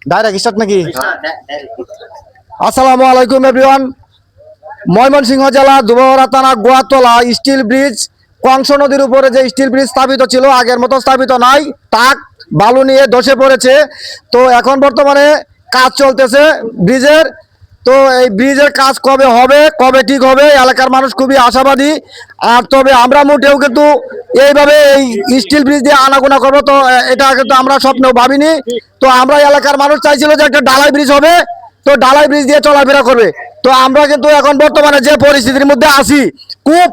Direct start নাকি? আসসালামু আলাইকুম এভরিওয়ান। ময়মনসিংহ জেলা দুবহরা থানা গোয়াতলা স্টিল ব্রিজ, কংস নদীর উপরে যে স্টিল ব্রিজ স্থাপিত ছিল আগের মতো স্থাপিত নাই, টাক বালু নিয়ে ধসে পড়েছে। তো এখন বর্তমানে কাজ চলতেছে ব্রিজের। তো এই ব্রিজের কাজ কবে হবে, কবে ঠিক হবে, এলাকার মানুষ খুবই আশাবাদী। আর তবে আমরা মোটেও কিন্তু এইভাবে এই স্টিল ব্রিজ দিয়ে আনাগোনা করবো, তো এটা কিন্তু আমরা স্বপ্নেও ভাবিনি। তো আমরা এলাকার মানুষ চাইছিল যে একটা ঢালাই ব্রিজ হবে, তো ঢালাই ব্রিজ দিয়ে চলাফেরা করবে। তো আমরা কিন্তু এখন বর্তমানে যে পরিস্থিতির মধ্যে আছি, খুব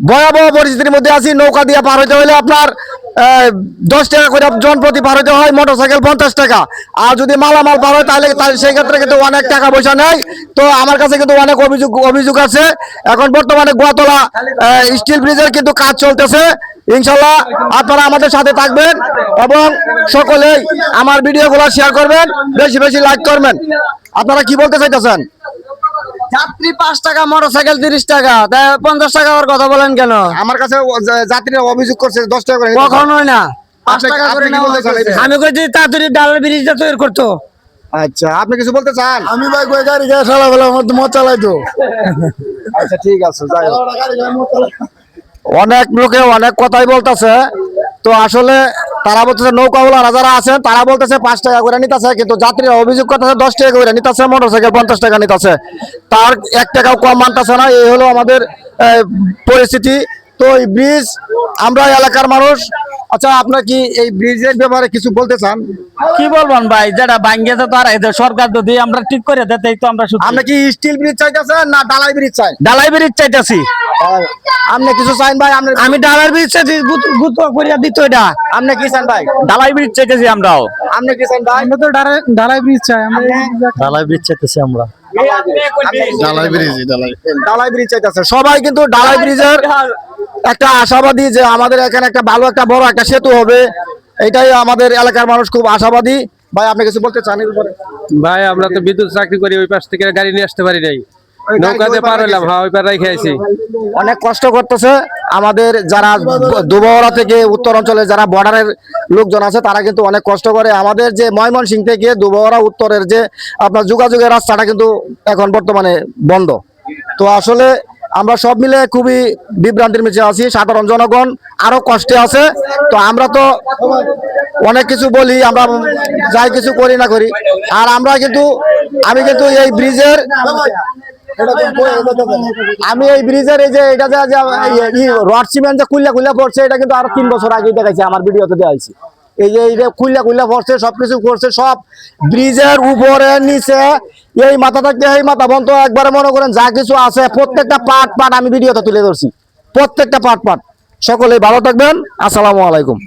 ভয়াবহ পরিস্থিতির মধ্যে আছি। নৌকা দিয়ে পার হইতে হলে আপনার 10 টাকা করে জন প্রতি পার হইতে হয়, মোটরসাইকেল 50 টাকা। আর যদি মালামাল পার হয় তাহলে সেই ক্ষেত্রে কিন্তু অনেক টাকা পয়সা নেয়। তো আমার কাছে কিন্তু অনেক অভিযোগ আছে। এখন বর্তমানে গোয়াতলা স্টিল ব্রিজের কিন্তু কাজ চলতেছে। ইনশাল্লাহ আপনারা আমাদের সাথে থাকবেন এবং সকলেই আমার ভিডিওগুলো শেয়ার করবেন, বেশি বেশি লাইক করবেন। আপনারা কি বলতে চাইতেছেন? যাত্রী 5 টাকা, মোটরসাইকেল 30 টাকা, 50 টাকার কথা বলেন কেন? আমার কাছে যাত্রীরা অভিযোগ করছে 10 টাকা করে। কখনোই না, 5 টাকা করে নেওয়া হয়েছে। আমি কইছি তাড়াতাড়ি ডালের ব্রিজটা তৈরি করতো। আচ্ছা, আপনি কিছু বলতে চান? আমি ভাই কই গাড়ি গায়ে সারা বেলা মত চালাই তো। আচ্ছা ঠিক আছে, যাই হোক। অনেক লোকে অনেক কথাই বলতেছে। তো আসলে তারা বলতেছে, নৌকাওয়ালারা যারা আছেন তারা বলতেছে 5 টাকা করে নিতেছে, কিন্তু যাত্রীরা অভিযোগ করতেছে 10 টাকা করে নিতেছে, মোটরসাইকেল 50 টাকা নিতেছে, তার 1 টাকাও কম মানতেছে না। এই হলো আমাদের পরিস্থিতি। তো এই ব্রিজ আমরা এলাকার মানুষ। আচ্ছা, আপনার কি এই ব্রিজের ব্যাপারে কিছু বলতে চান? কি বলবেন ভাই, যেটা ভাঙ্গেছে তো আর এদের সরকার যদি আমরা ঠিক করে দেয় তো আমরা শুধু। আপনি কি স্টিল ব্রিজ চাইতেছেন না ঢালাই ব্রিজ চাই? ডালাই ব্রিজ চাইতেছি। আপনি কিছু চাইন ভাই? আমি ডালাই ব্রিজ চাইছি, গুতো করিয়া দিত এটা। আপনি কি চান ভাই? ডালাই ব্রিজ চাইতেছি আমরাও। আপনি কি চান ভাই? আমরা তো ঢালাই ব্রিজ চাই। আমরা ডালাই ব্রিজ চাইতেছি আমরা। ঢালাই ব্রিজ চাইতেছে সবাই, কিন্তু ঢালাই ব্রিজের একটা আশাবাদী যে আমাদের এখানে একটা ভালো একটা বড় একটা সেতু হবে, এটাই আমাদের এলাকার মানুষ খুব আশাবাদী। ভাই আপনি কিছু বলতে চান এর উপরে? ভাই আমরা তো বিদ্যুৎ চাকরি করি, ওই পাশ থেকে গাড়ি নিয়ে আসতে পারি নাই, নৌকাতে পার হইলাম। হ্যাঁ, ওই পার রেখে আইছি। অনেক কষ্ট করতেছে আমাদের যারা দুবহরা থেকে উত্তর অঞ্চলে যারা বর্ডারের লোকজন আছে, তারা কিন্তু অনেক কষ্ট করে। আমাদের যে ময়মনসিংহ থেকে দুবহরা উত্তরের যে আপনার যোগাযোগের রাস্তাটা কিন্তু এখন বর্তমানে বন্ধ। তো আসলে আমরা সব মিলে খুবই বিভ্রান্তির মধ্যে আছি, সাধারণ জনগণ আরো কষ্টে আছে। তো আমরা তো অনেক কিছু বলি, আমরা যাই কিছু করি না করি। আর আমরা কিন্তু আমি কিন্তু এই ব্রিজের এই যে এটা যে রড সিমেন্ট যে কুল্লা পড়ছে, এটা কিন্তু আরো 3 বছর আগে দেখাইছে, আমার ভিডিওতে দেখাইছি। এই যে এই যে কুল্লা পড়ছে, সবকিছু করছে, সব ব্রিজের উপরে নিচে এই মাথা থাকতে এই মাথা বন্ধ, একবারে মনে করেন যা কিছু আছে প্রত্যেকটা পার্ট আমি ভিডিওতে তুলে ধরছি, প্রত্যেকটা পার্ট। সকলেই ভালো থাকবেন। আসসালামু আলাইকুম।